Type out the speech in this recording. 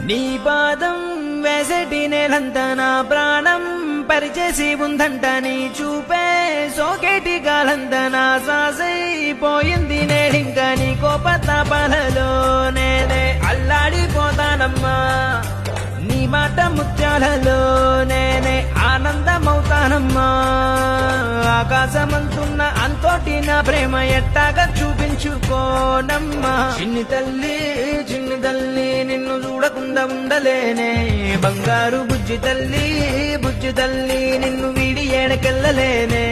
నీ పాదం వేసేటి నేలంతా నా ప్రాణం పరిచేసి ఉందంట నీ చూపే సోకేటి గాలంతా నా సాసైపోయింది నేడింక నీ కోపతాపాలలో నేనే అల్లాడిపోతానమ్మా నీ మాట ముత్యాలలో నేనే ఆనందమవుతానమ్మా ఆకాశమంతున్న అంతోటి నా ప్రేమ ఎట్టాగా చూపించుకోనమ్మా చిన్ని తల్లి నిన్ను చూడకుండా ఉండలేనే బంగారు బుజ్జి తల్లి నిన్ను వీడి ఏడకెళ్ళలేనే